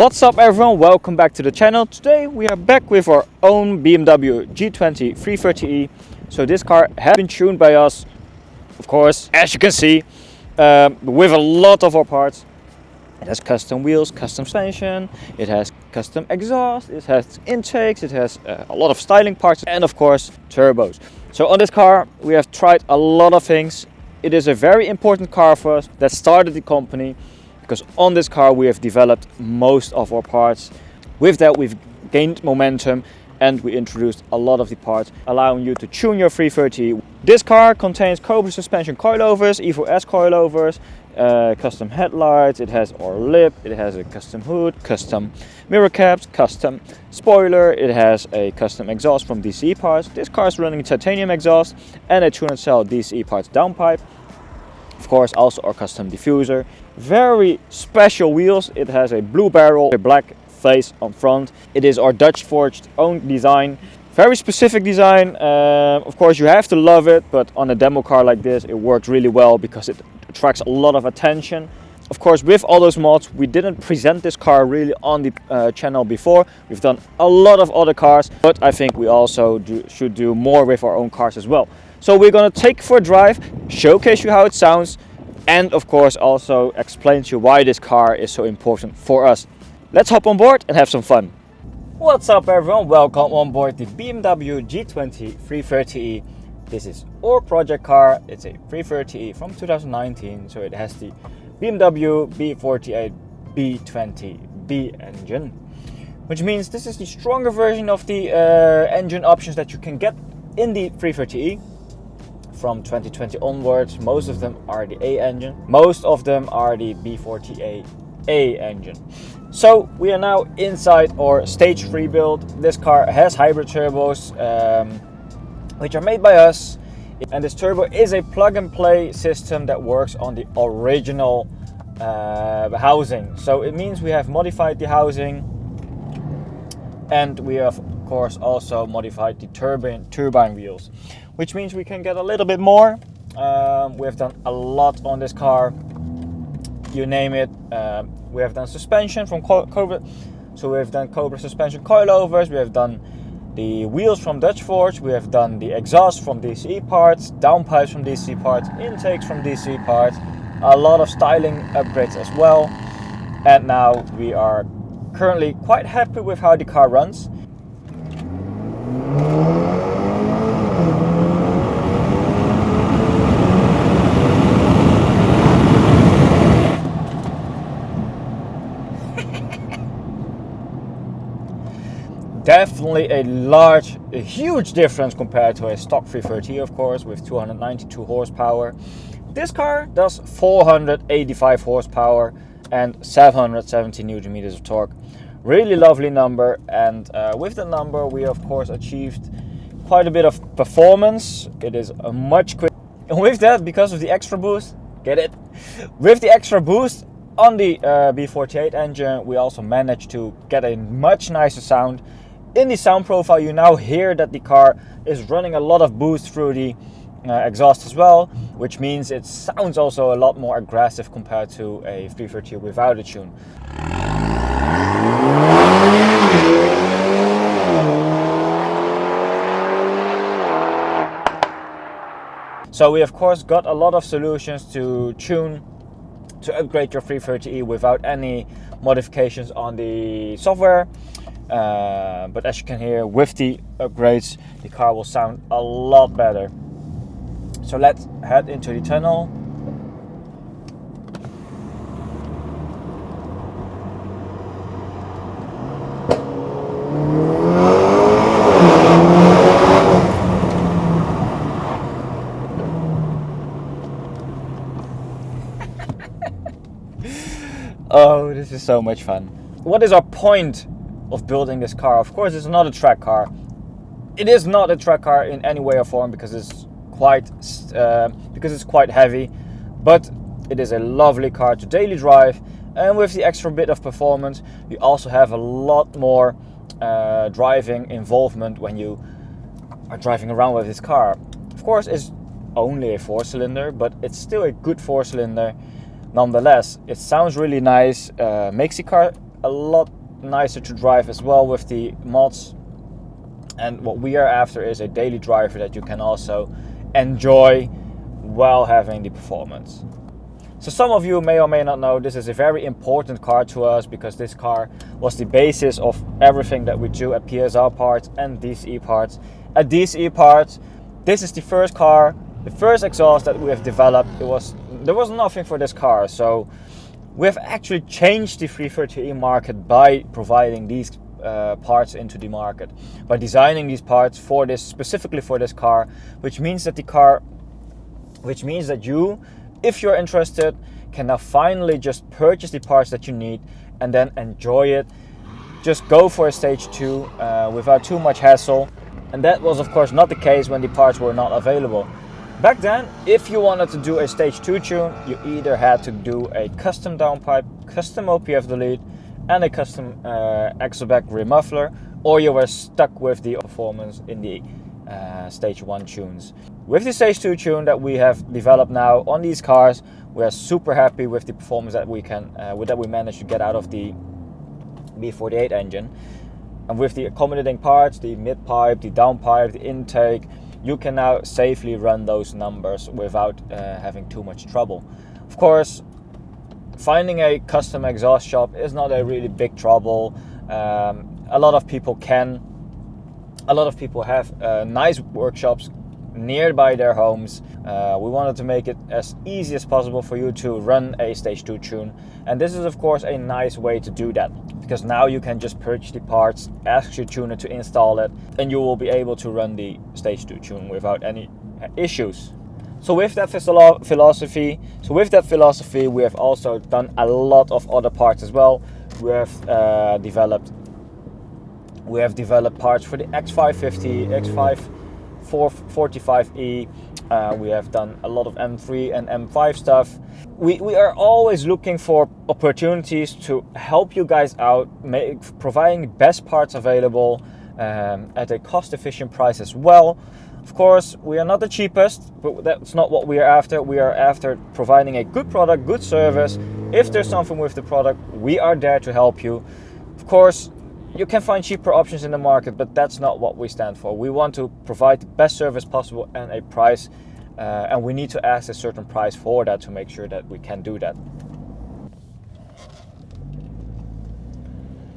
What's up everyone, welcome back to the channel. Today we are back with our own BMW G20 330e. So this car has been tuned by us, of course, as you can see, with a lot of our parts. It has custom wheels, custom suspension, it has custom exhaust, it has intakes, it has a lot of styling parts and of course turbos. So on this car we have tried a lot of things. It is a very important car for us that started the company, because on this car we have developed most of our parts. With that we've gained momentum and we introduced a lot of the parts allowing you to tune your 330e. This car contains Cobra suspension coilovers, Evo S coilovers, custom headlights, it has our lip, it has a custom hood, custom mirror caps, custom spoiler, it has a custom exhaust from DCE Parts. This car is running titanium exhaust and a 200 cell DCE Parts downpipe. Of course also our custom diffuser. Very special wheels. It has a blue barrel, a black face on front. It is our Dutch forged own design. Very specific design. Of course you have to love it, but on a demo car like this it works really well because it attracts a lot of attention. Of course with all those mods we didn't present this car really on the channel before. We've done a lot of other cars, but I think we also should do more with our own cars as well. So we're gonna take it for a drive, showcase you how it sounds, and of course also explain to you why this car is so important for us. Let's hop on board and have some fun. What's up everyone, welcome on board the BMW G20 330e. This is our project car. It's a 330e from 2019, so it has the BMW B48 B20B engine, which means this is the stronger version of the engine options that you can get in the 330e. From 2020 onwards, most of them are the A engine, most of them are the B48A engine. So we are now inside our stage 3 build. This car has hybrid turbos, which are made by us, and this turbo is a plug and play system that works on the original housing. So it means we have modified the housing, and we have of course also modified the turbine wheels, which means we can get a little bit more. We have done a lot on this car, you name it. We have done suspension from Cobra, so we have done Cobra suspension coilovers, we have done the wheels from Dutch Forge, we have done the exhaust from DCE Parts, downpipes from DCE Parts, intakes from DCE Parts, a lot of styling upgrades as well. And now we are currently quite happy with how the car runs. Definitely a huge difference compared to a stock 330, of course, with 292 horsepower. This car does 485 horsepower and 770 Newton meters of torque. Really lovely number, and with the number we of course achieved quite a bit of performance. It is a much quicker, and with that, because of the extra boost, get it? With the extra boost on the B48 engine, we also managed to get a much nicer sound. In the sound profile you now hear that the car is running a lot of boost through the exhaust as well, which means it sounds also a lot more aggressive compared to a 330 without a tune. So we of course got a lot of solutions to tune, to upgrade your 330e without any modifications on the software. But as you can hear, with the upgrades the car will sound a lot better. So let's head into the tunnel. Oh, this is so much fun. What is our point of building this car? Of course it's not a track car. It is not a track car in any way or form because it's quite heavy, but it is a lovely car to daily drive, and with the extra bit of performance you also have a lot more driving involvement when you are driving around with this car. Of course it's only a 4-cylinder, but it's still a good 4-cylinder nonetheless. It sounds really nice, makes the car a lot nicer to drive as well with the mods. And what we are after is a daily driver that you can also enjoy while having the performance. So some of you may or may not know this is a very important car to us, because this car was the basis of everything that we do at PSR Parts and DCE Parts. At DCE Parts, this is the first car, the first exhaust that we have developed. There was nothing for this car, so we have actually changed the 330e market by providing these parts into the market, by designing these parts for this, specifically for this car, which means that you, if you're interested, can now finally just purchase the parts that you need and then enjoy it. Just go for a stage 2 without too much hassle. And that was of course not the case when the parts were not available. Back then, if you wanted to do a stage 2 tune, you either had to do a custom downpipe, custom OPF delete, and a custom Exoback rear muffler, or you were stuck with the performance in the stage 1 tunes. With the stage 2 tune that we have developed now on these cars, we are super happy with the performance that we managed to get out of the B48 engine. And with the accommodating parts, the mid pipe, the downpipe, the intake, you can now safely run those numbers without having too much trouble. Of course, finding a custom exhaust shop is not a really big trouble. A lot of people have nice workshops nearby their homes. We wanted to make it as easy as possible for you to run a stage 2 tune, and this is of course a nice way to do that, because now you can just purchase the parts, ask your tuner to install it, and you will be able to run the stage 2 tune without any issues. So with that philosophy, we have also done a lot of other parts as well. We have developed parts for the X550, X545e. We have done a lot of M3 and M5 stuff. We are always looking for opportunities to help you guys out, providing the best parts available at a cost-efficient price as well. Of course, we are not the cheapest, but that's not what we are after. We are after providing a good product, good service. If there's something with the product, we are there to help you. Of course, you can find cheaper options in the market, but that's not what we stand for. We want to provide the best service possible and a price, and we need to ask a certain price for that to make sure that we can do that.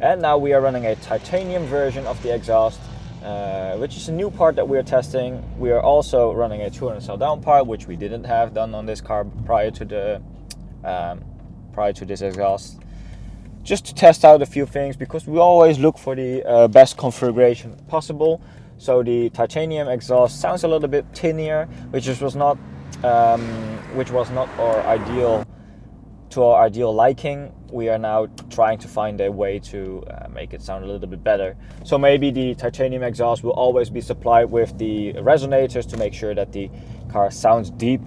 And now we are running a titanium version of the exhaust, which is a new part that we are testing. We are also running a 200 cell downpipe, which we didn't have done on this car prior to this exhaust. Just to test out a few things, because we always look for the best configuration possible. So the titanium exhaust sounds a little bit tinnier, which was not our ideal liking. We are now trying to find a way to make it sound a little bit better. So maybe the titanium exhaust will always be supplied with the resonators to make sure that the car sounds deep.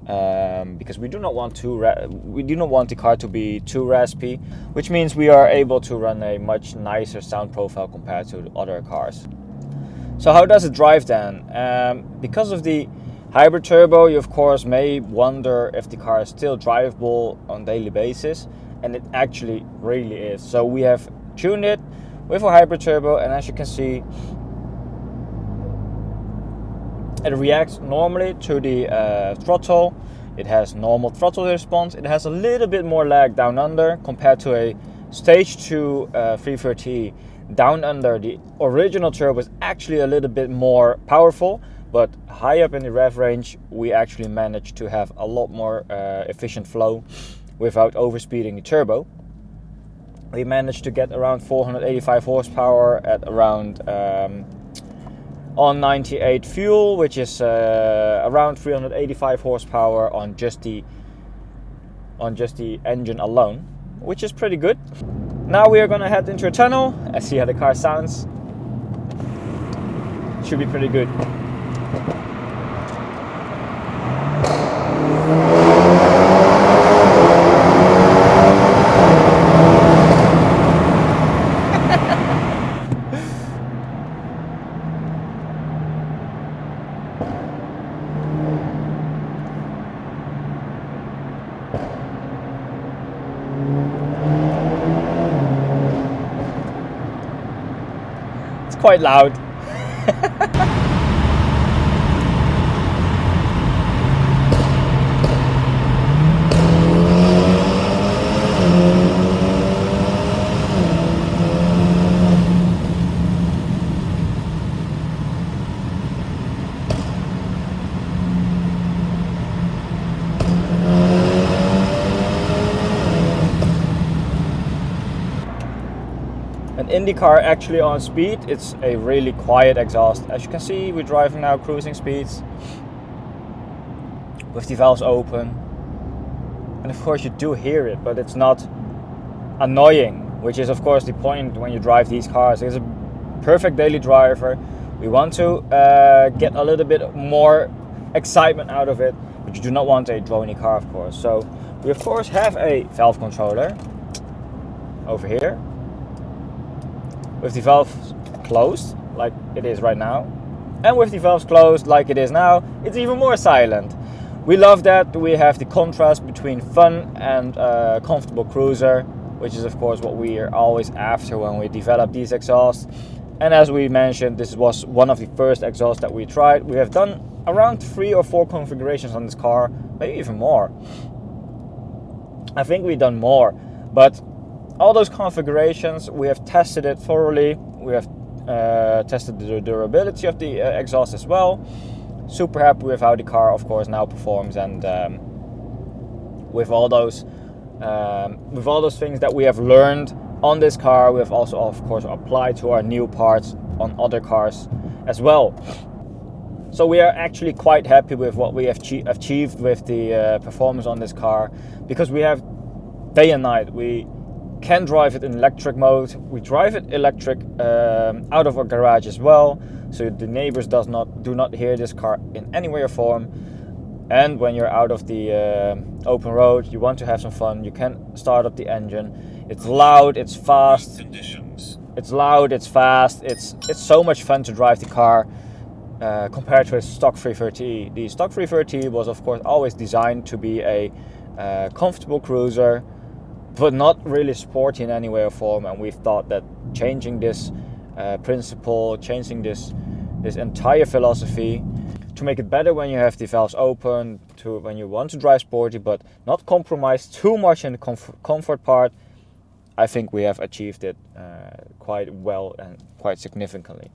Because we do not want the car to be too raspy, which means we are able to run a much nicer sound profile compared to other cars. So how does it drive then? Because of the hybrid turbo, you of course may wonder if the car is still drivable on a daily basis, and it actually really is. So we have tuned it with a hybrid turbo, and as you can see, it reacts normally to the throttle. It has normal throttle response. It has a little bit more lag down under compared to a stage 2 330e. Down under, the original turbo is actually a little bit more powerful, but high up in the rev range, we actually managed to have a lot more efficient flow without overspeeding the turbo. We managed to get around 485 horsepower at around on 98 fuel, which is around 385 horsepower on just the engine alone, which is pretty good. Now we are gonna head into a tunnel and see how the car sounds. Should be pretty good. quite loud. An Indy car actually on speed, it's a really quiet exhaust. As you can see, we're driving now cruising speeds with the valves open. And of course you do hear it, but it's not annoying, which is of course the point when you drive these cars. It's a perfect daily driver. We want to get a little bit more excitement out of it, but you do not want a droney car, of course. So we of course have a valve controller over here, with the valves closed like it is right now, and with the valves closed like it is now, it's even more silent. We love that we have the contrast between fun and comfortable cruiser, which is of course what we are always after when we develop these exhausts. And as we mentioned, this was one of the first exhausts that we tried. We have done around 3 or 4 configurations on this car, maybe even more. I think we've done more, but all those configurations, we have tested it thoroughly. We have tested the durability of the exhaust as well. Super happy with how the car, of course, now performs, and with all those things that we have learned on this car, we have also, of course, applied to our new parts on other cars as well. So we are actually quite happy with what we have achieved with the performance on this car, because we have day and night. We can drive it in electric mode. We drive it electric out of our garage as well, so the neighbors do not hear this car in any way or form. And when you're out of the open road, you want to have some fun, you can start up the engine. It's loud, it's fast. It's loud, it's fast. It's so much fun to drive the car compared to a stock 330e. The stock 330e was of course always designed to be a comfortable cruiser, but not really sporty in any way or form. And we thought that changing this principle, changing this entire philosophy to make it better when you have the valves open, to when you want to drive sporty but not compromise too much in the comfort part, I think we have achieved it quite well and quite significantly.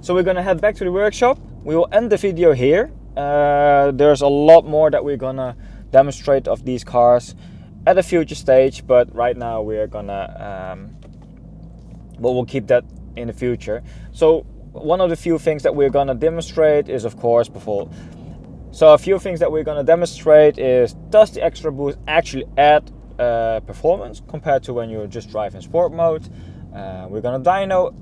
So we're gonna head back to the workshop. We will end the video here. There's a lot more that we're gonna demonstrate of these cars at a future stage, but right now we're gonna but we'll keep that in the future. So one of the few things that we're gonna demonstrate is, of course, a few things that we're gonna demonstrate is, does the extra boost actually add performance compared to when you just drive in sport mode? We're gonna dyno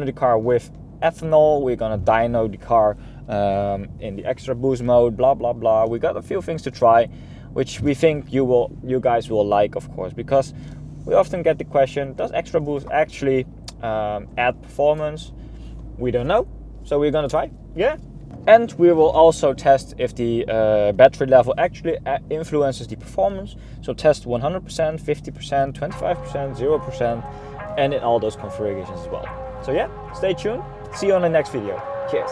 the car with ethanol. We're gonna dyno the car in the extra boost mode, blah blah blah. We got a few things to try, which we think you guys will like, of course, because we often get the question, does extra boost actually add performance? We don't know, so we're gonna try. Yeah. And we will also test if the battery level actually influences the performance. So test 100%, 50%, 25%, 0%, and in all those configurations as well. So yeah, stay tuned. See you on the next video. Cheers.